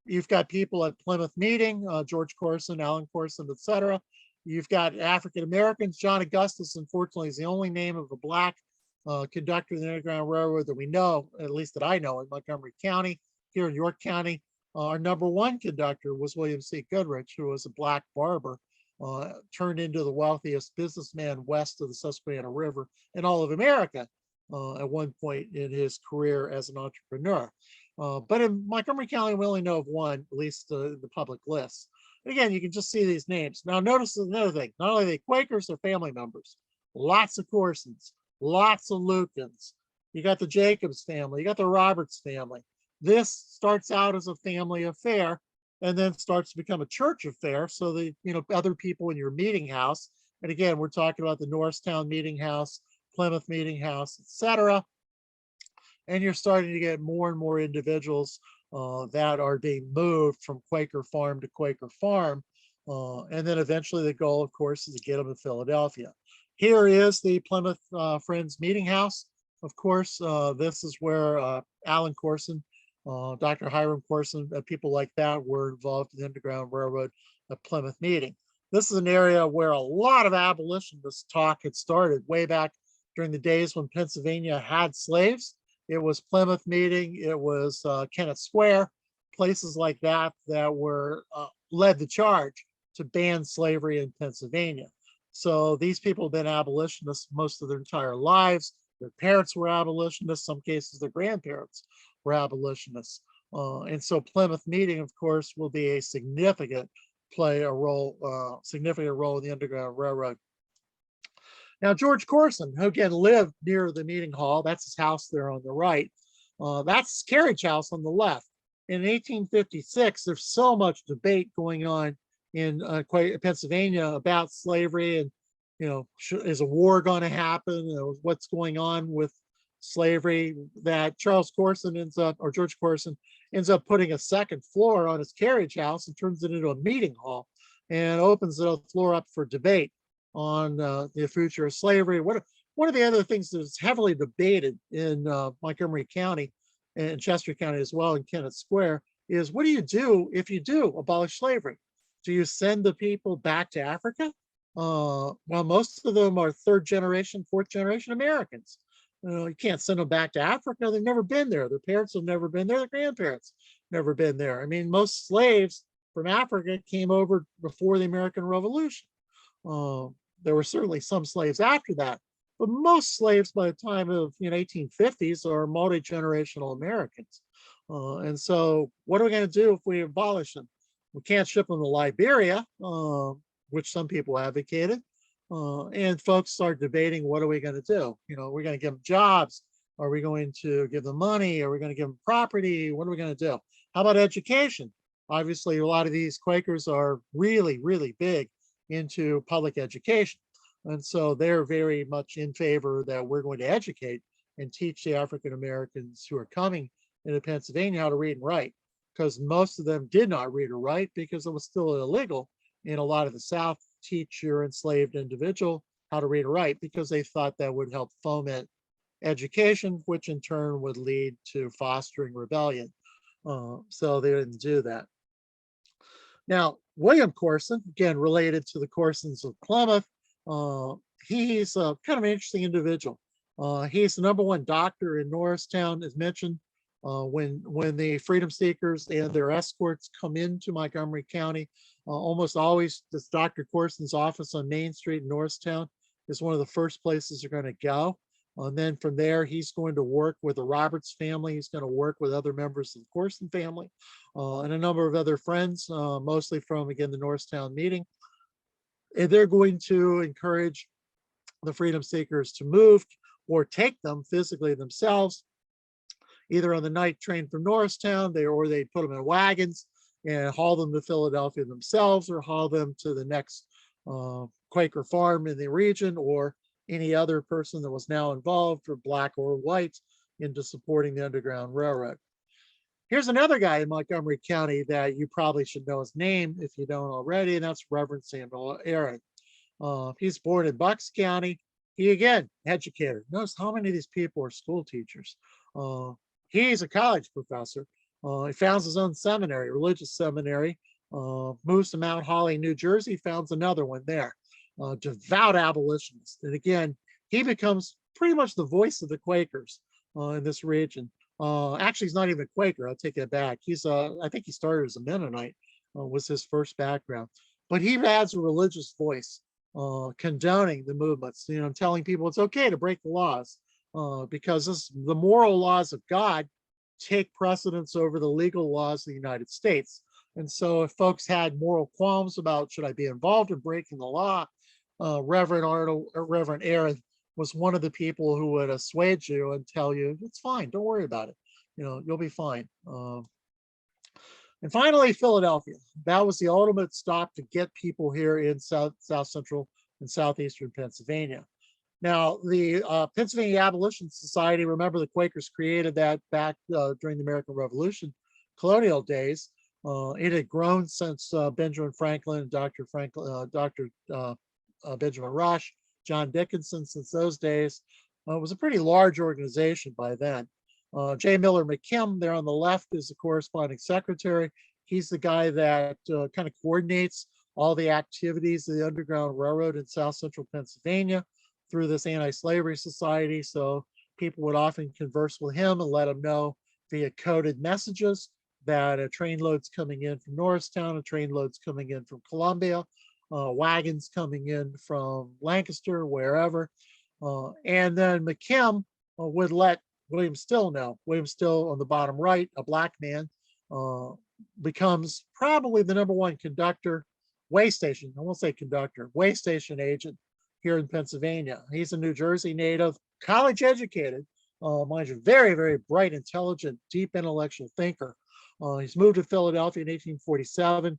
You've got people at Plymouth meeting, George Corson, Alan Corson, etc. You've got African Americans. John Augustus, unfortunately, is the only name of a Black conductor in the Underground Railroad that we know, at least that I know, in Montgomery County. Here in York County, our number one conductor was William C. Goodrich, who was a Black barber, turned into the wealthiest businessman west of the Susquehanna River in all of America at one point in his career as an entrepreneur. But in Montgomery County, we only know of one, at least the public list. And again, you can just see these names. Now, notice another thing. Not only are they Quakers, they're family members. Lots of Corsons, lots of Lukens. You got the Jacobs family. You got the Roberts family. This starts out as a family affair and then starts to become a church affair. So the other people in your meeting house, and again, we're talking about the Norristown Meeting House, Plymouth Meeting House, etc. And you're starting to get more and more individuals that are being moved from Quaker farm to Quaker farm And then eventually the goal, of course, is to get them to Philadelphia. Here is the Plymouth Friends Meeting House. Of course, this is where Alan Corson, Dr. Hiram Corson, people like that were involved in the Underground Railroad Plymouth meeting. This is an area where a lot of abolitionist talk had started way back during the days when Pennsylvania had slaves. It was Plymouth meeting, it was Kennett Square, places like that that were led the charge to ban slavery in Pennsylvania. So these people have been abolitionists most of their entire lives. Their parents were abolitionists, some cases their grandparents were abolitionists. And so Plymouth meeting, of course, will be a significant significant role in the Underground Railroad. Now, George Corson, who again lived near the meeting hall, that's his house there on the right. That's his carriage house on the left. In 1856, there's so much debate going on in Pennsylvania about slavery and, is a war going to happen? What's going on with slavery, that George Corson ends up putting a second floor on his carriage house and turns it into a meeting hall and opens the floor up for debate on the future of slavery. One of the other things that's heavily debated in Montgomery County and Chester County as well, in Kennett Square, is what do you do if you do abolish slavery? Do you send the people back to Africa? Well, most of them are third generation, fourth generation Americans. You can't send them back to Africa. They've never been there. Their parents have never been there. Their grandparents never been there. I mean, most slaves from Africa came over before the American Revolution. There were certainly some slaves after that, but most slaves by the time of 1850s are multi-generational Americans. And so what are we going to do if we abolish them? We can't ship them to Liberia, which some people advocated. And folks start debating, what are we going to do? We're going to give them jobs. Are we going to give them money? Are we going to give them property? What are we going to do? How about education? Obviously, a lot of these Quakers are really, really big into public education. And so they're very much in favor that we're going to educate and teach the African Americans who are coming into Pennsylvania how to read and write, because most of them did not read or write because it was still illegal in a lot of the South to teach your enslaved individual how to read or write, because they thought that would help foment education, which in turn would lead to fostering rebellion. So they didn't do that. Now, William Corson, again, related to the Corsons of Plymouth, he's kind of an interesting individual. He's the #1 doctor in Norristown, as mentioned. When the freedom seekers and their escorts come into Montgomery County, almost always this Dr. Corson's office on Main Street in Norristown is one of the first places they're going to go. And then from there, he's going to work with the Roberts family. He's going to work with other members of the Corson family and a number of other friends, mostly from, again, the Norristown meeting. And they're going to encourage the freedom seekers to move or take them physically themselves, either on the night train from Norristown, or they put them in wagons and haul them to Philadelphia themselves, or haul them to the next Quaker farm in the region, or any other person that was now involved, or black or white, into supporting the Underground Railroad. Here's another guy in Montgomery County that you probably should know his name if you don't already, and that's Reverend Samuel Aaron. He's born in Bucks County. He, again, educator. Notice how many of these people are school teachers. He's a college professor. He founds his own seminary, religious seminary, moves to Mount Holly, New Jersey, founds another one there. Devout abolitionist. And again, he becomes pretty much the voice of the Quakers in this region. Actually, he's not even a Quaker. I'll take that back. I think he started as a Mennonite, was his first background. But he adds a religious voice, condoning the movements, telling people it's okay to break the laws, because the moral laws of God take precedence over the legal laws of the United States. And so if folks had moral qualms about, should I be involved in breaking the law, Reverend Aaron was one of the people who would assuage you and tell you, it's fine, don't worry about it. You'll be fine. And finally, Philadelphia. That was the ultimate stop to get people here in South Central and Southeastern Pennsylvania. Now, the Pennsylvania Abolition Society, remember the Quakers created that back during the American Revolution, colonial days. It had grown since Benjamin Franklin, Dr. Benjamin Rush, John Dickinson, since those days. It was a pretty large organization by then. J. Miller McKim there on the left is the corresponding secretary. He's the guy that kind of coordinates all the activities of the Underground Railroad in South Central Pennsylvania through this anti-slavery society. So people would often converse with him and let him know via coded messages that a train load's coming in from Norristown, a train load's coming in from Columbia, wagons coming in from Lancaster, wherever. And then McKim would let William Still know. William Still on the bottom right, a black man, becomes probably the #1 conductor, way station, I won't say conductor, way station agent here in Pennsylvania. He's a New Jersey native, college educated, mind you, very, very bright, intelligent, deep intellectual thinker. He's moved to Philadelphia in 1847,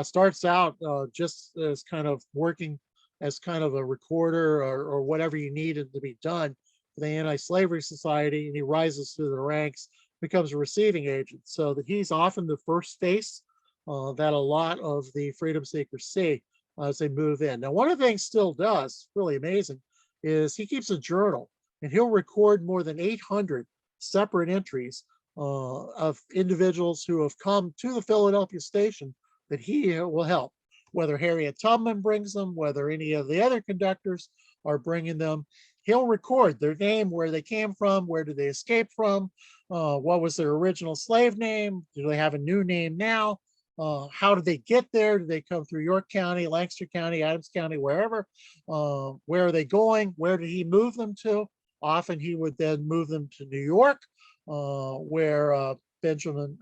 starts out just as kind of working as kind of a recorder or whatever you needed to be done for the Anti-Slavery Society, and he rises through the ranks, becomes a receiving agent, so that he's often the first face that a lot of the freedom seekers see as they move in. Now, one of the things Still does, really amazing, is he keeps a journal, and he'll record more than 800 separate entries of individuals who have come to the Philadelphia station that he will help, whether Harriet Tubman brings them, whether any of the other conductors are bringing them. He'll record their name, where they came from, where did they escape from, what was their original slave name, do they have a new name now, how did they get there, did they come through York County, Lancaster County, Adams County, wherever, where are they going, where did he move them to? Often he would then move them to New York, where Benjamin,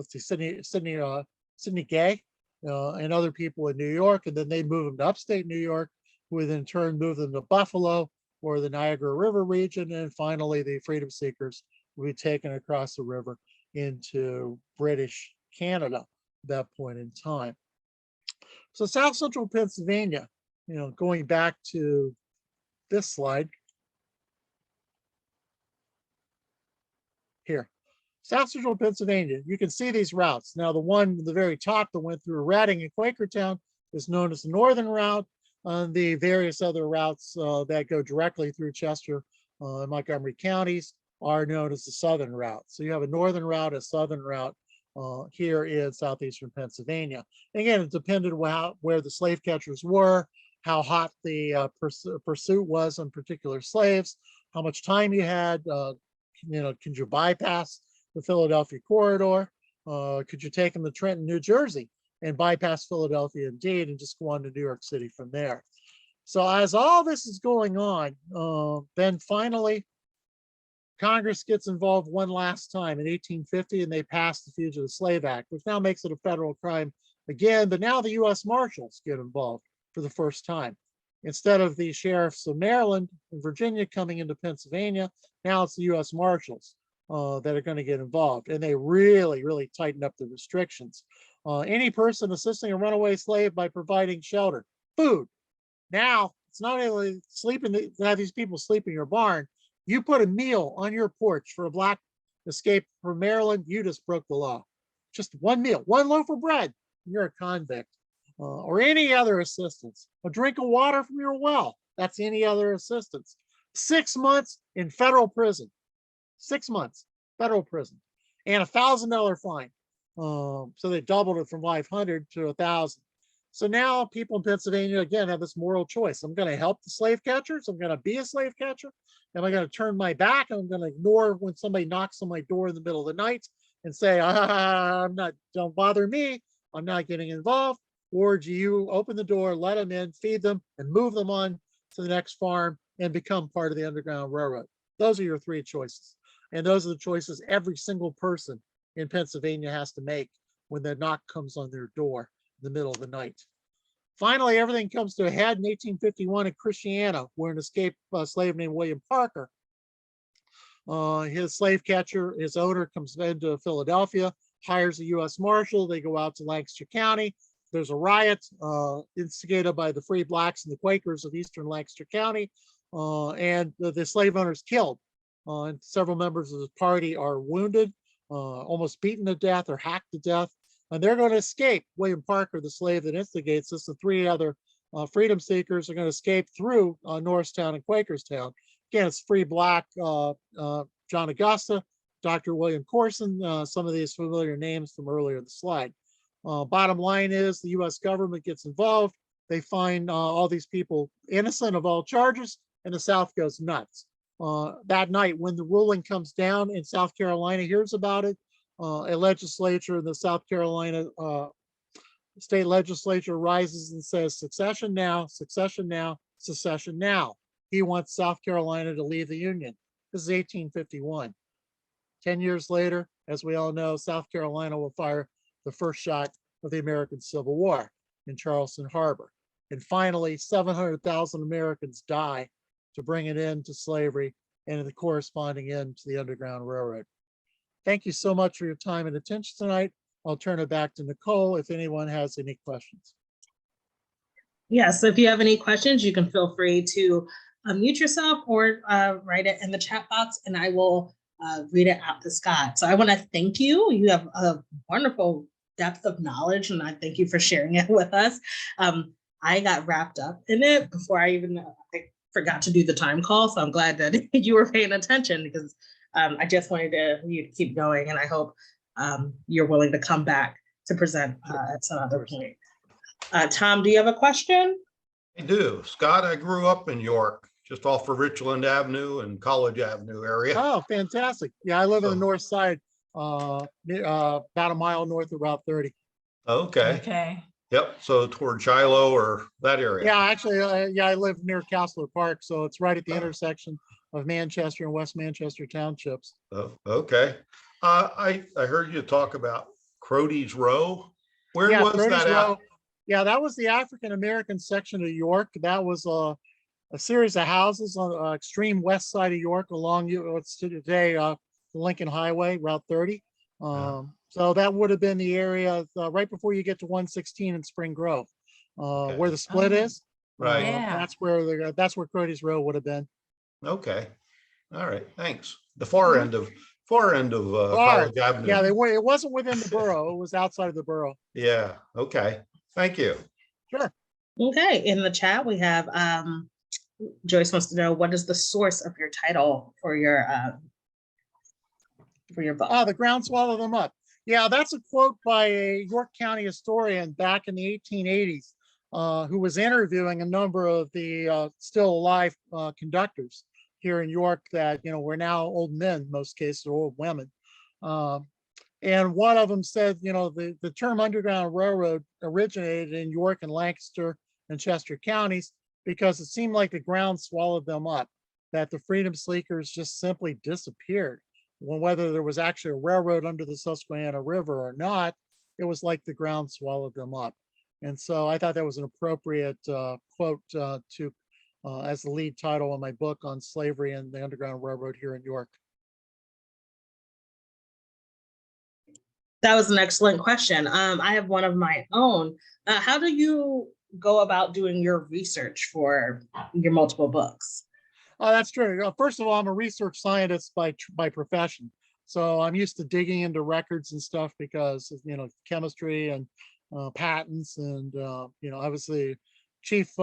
Sidney Gay, and other people in New York, and then they move them to upstate New York, who would in turn move them to Buffalo or the Niagara River region, and finally the freedom seekers would be taken across the river into British Canada at that point in time. So South Central Pennsylvania, going back to this slide here. South Central Pennsylvania, you can see these routes. Now, the one at the very top that went through Reading and Quakertown is known as the Northern Route. The various other routes that go directly through Chester and Montgomery counties are known as the Southern Route. So you have a Northern Route, a Southern Route here in southeastern Pennsylvania. And again, it depended where the slave catchers were, how hot the pursuit was on particular slaves, how much time you had. Could you bypass the Philadelphia corridor? Could you take them to Trenton, New Jersey, and bypass Philadelphia indeed, and just go on to New York City from there? So as all this is going on, then finally Congress gets involved one last time in 1850, and they pass the Fugitive Slave Act, which now makes it a federal crime again, but now the U.S. Marshals get involved for the first time. Instead of the sheriffs of Maryland and Virginia coming into Pennsylvania, now it's the U.S. Marshals that are going to get involved, and they really, really tighten up the restrictions. Any person assisting a runaway slave by providing shelter, food. Now, it's not only sleeping to have these people sleep in your barn. You put a meal on your porch for a black escaped from Maryland, you just broke the law. Just one meal, one loaf of bread, you're a convict. Or any other assistance. A drink of water from your well, that's any other assistance. 6 months in federal prison. 6 months, federal prison, and $1,000 fine. So they doubled it from 500 to 1,000. So now people in Pennsylvania, again, have this moral choice. I'm going to help the slave catchers. I'm going to be a slave catcher. Am I going to turn my back? I'm going to ignore when somebody knocks on my door in the middle of the night and say, don't bother me. I'm not getting involved. Or do you open the door, let them in, feed them, and move them on to the next farm and become part of the Underground Railroad? Those are your three choices. And those are the choices every single person in Pennsylvania has to make when the knock comes on their door in the middle of the night. Finally, everything comes to a head in 1851 in Christiana, where an escaped slave named William Parker, his slave catcher, his owner, comes into Philadelphia, hires a U.S. Marshal. They go out to Lancaster County. There's a riot instigated by the free blacks and the Quakers of eastern Lancaster County, and the slave owner is killed. And several members of the party are wounded, almost beaten to death or hacked to death. and they're going to escape. William Parker, the slave that instigates this, the three other freedom seekers are going to escape through Norristown and Quakerstown. Again, it's free black John Augusta, Dr. William Corson, some of these familiar names from earlier in the slide. Bottom line is the US government gets involved. They find all these people innocent of all charges, and the South goes nuts. That night, when the ruling comes down and South Carolina hears about it, a legislature in the South Carolina state legislature rises and says, secession now, secession now, secession now. He wants South Carolina to leave the Union. This is 1851. 10 years later, as we all know, South Carolina will fire the first shot of the American Civil War in Charleston Harbor. And finally, 700,000 Americans die to bring it into slavery and the corresponding end to the Underground Railroad. Thank you so much for your time and attention tonight. I'll turn it back to Nicole if anyone has any questions. Yes, if you have any questions, you can feel free to unmute yourself or write it in the chat box, and I will read it out to Scott. So I want to thank you. You have a wonderful depth of knowledge, and I thank you for sharing it with us. I got wrapped up in it before I forgot to do the time call, so I'm glad that you were paying attention, because I just wanted you to keep going, and I hope you're willing to come back to present at some other point. Tom, do you have a question? I do. Scott, I grew up in York, just off of Richland Avenue and College Avenue area. Oh, fantastic. Yeah, I live on the north side, about a mile north of Route 30. Okay. Okay. Yep. So toward Shiloh or that area. Yeah, actually, I live near Castler Park, so it's right at the intersection of Manchester and West Manchester townships. Oh, okay. I heard you talk about Crody's Row. Where was Crody's that Row. out? Yeah, that was the African-American section of York. That was a series of houses on the extreme west side of York along what's today the Lincoln Highway, Route 30. So that would have been the area right before you get to 116 in Spring Grove, where the split is. Right. Yeah. That's where Crody's Row would have been. Okay. All right. Thanks. The far end of College Avenue. Yeah, it wasn't within the borough. It was outside of the borough. Yeah. Okay. Thank you. Sure. Okay, in the chat we have Joyce wants to know, what is the source of your title for your book? Oh, the ground swallowed them up. Yeah, that's a quote by a York County historian back in the 1880s, who was interviewing a number of the still alive conductors here in York that, were now old men, in most cases, or old women. And one of them said, the term Underground Railroad originated in York and Lancaster and Chester counties because it seemed like the ground swallowed them up, that the freedom seekers just simply disappeared. Well, whether there was actually a railroad under the Susquehanna River or not, it was like the ground swallowed them up. And so I thought that was an appropriate quote as the lead title of my book on slavery and the Underground Railroad here in York. That was an excellent question. I have one of my own. How do you go about doing your research for your multiple books? Oh, that's true. First of all, I'm a research scientist by profession. So I'm used to digging into records and stuff because, chemistry and patents and, I was the chief,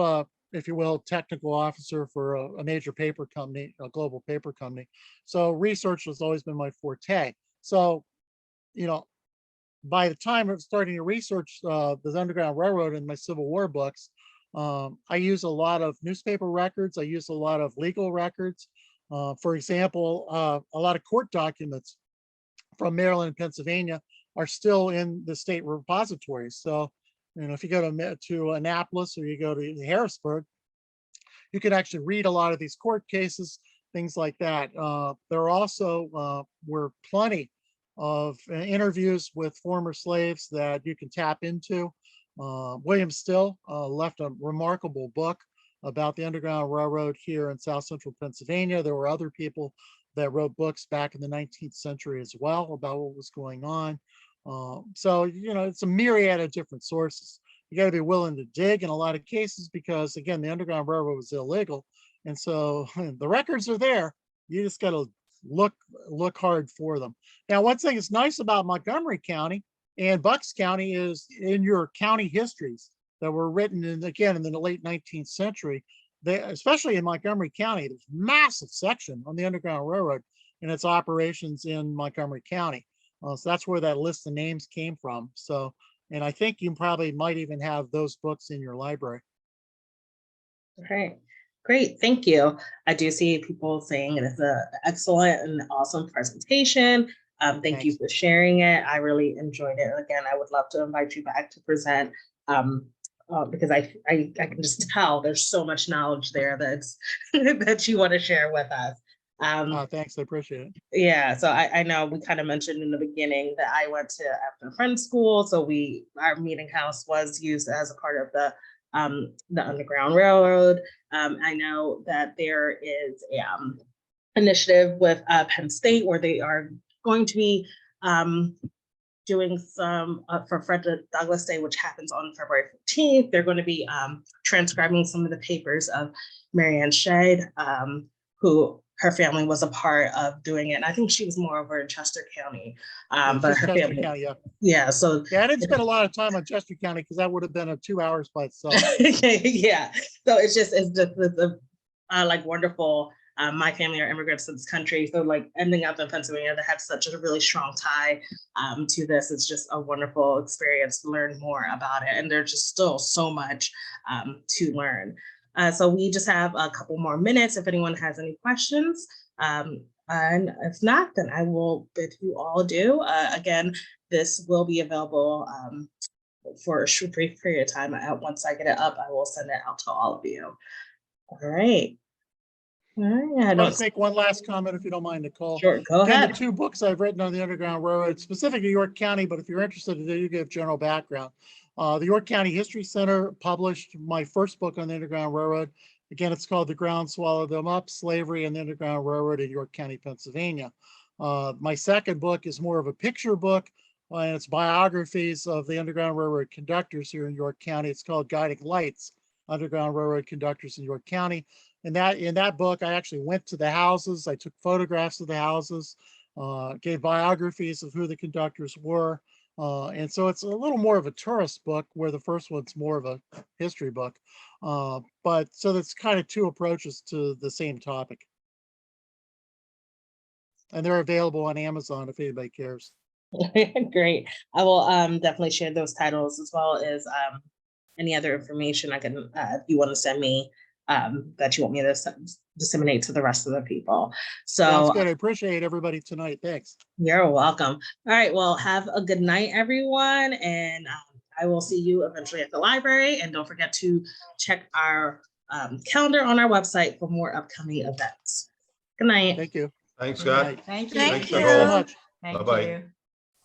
if you will, technical officer for a major paper company, a global paper company. So research has always been my forte. So, by the time of starting to research the Underground Railroad in my Civil War books, I use a lot of newspaper records. I use a lot of legal records. For example, a lot of court documents from Maryland and Pennsylvania are still in the state repositories. So, if you go to Annapolis or you go to Harrisburg, you can actually read a lot of these court cases, things like that. There also were plenty of interviews with former slaves that you can tap into. William Still left a remarkable book about the Underground Railroad here in South Central Pennsylvania. There were other people that wrote books back in the 19th century as well about what was going on. So, it's a myriad of different sources. You got to be willing to dig in a lot of cases because, again, the Underground Railroad was illegal. And so the records are there. You just got to look hard for them. Now, one thing that's nice about Montgomery County And Bucks County is in your county histories that were written in, again, in the late 19th century. They, especially in Montgomery County, there's massive section on the Underground Railroad and its operations in Montgomery County. So that's where that list of names came from. So, and I think you probably might even have those books in your library. Okay, great, thank you. I do see people saying it is an excellent and awesome presentation. Thank you for sharing it. I really enjoyed it. Again, I would love to invite you back to present because I can just tell there's so much knowledge there that's that you want to share with us. Thanks, I appreciate it. Yeah, so I know we kind of mentioned in the beginning that I went to After Friends School, so our meeting house was used as a part of the Underground Railroad. I know that there is a initiative with Penn State where they are going to be doing some for Frederick Douglass Day, which happens on February 15th. They're going to be transcribing some of the papers of Marianne Shedd, who her family was a part of doing it. And I think she was more over in Chester County, but her family. County, yeah. So yeah, I didn't spend a lot of time on Chester County because that would have been 2 hours by itself. Yeah. So it's just like wonderful. My family are immigrants to this country, so like ending up in Pennsylvania that had such a really strong tie to this, it's just a wonderful experience to learn more about it. And there's just still so much to learn. So we just have a couple more minutes if anyone has any questions. And if not, then I will bid you all adieu. Again, this will be available for a brief period of time. Once I get it up, I will send it out to all of you. All right. I want to make one last comment, if you don't mind, Nicole. Sure, go ahead. The 2 books I've written on the Underground Railroad, specifically York County, but if you're interested, you give general background. The York County History Center published my first book on the Underground Railroad. Again, it's called The Ground Swallowed Them Up, Slavery and the Underground Railroad in York County, Pennsylvania. My second book is more of a picture book, and it's biographies of the Underground Railroad conductors here in York County. It's called Guiding Lights, Underground Railroad Conductors in York County. And in that book, I actually went to the houses. I took photographs of the houses, gave biographies of who the conductors were. And so it's a little more of a tourist book, where the first one's more of a history book. But so that's kind of 2 approaches to the same topic. And they're available on Amazon if anybody cares. Great. I will definitely share those titles as well as any other information I can, if you want to send me that you want me to disseminate to the rest of the people. So sounds good. I appreciate everybody tonight. Thanks. You're welcome. All right. Well, have a good night, everyone. And I will see you eventually at the library. And don't forget to check our calendar on our website for more upcoming events. Good night. Thank you. Thanks, Scott. Thank you. Thanks, Thank you Nicole. So much. Thank Bye-bye. you.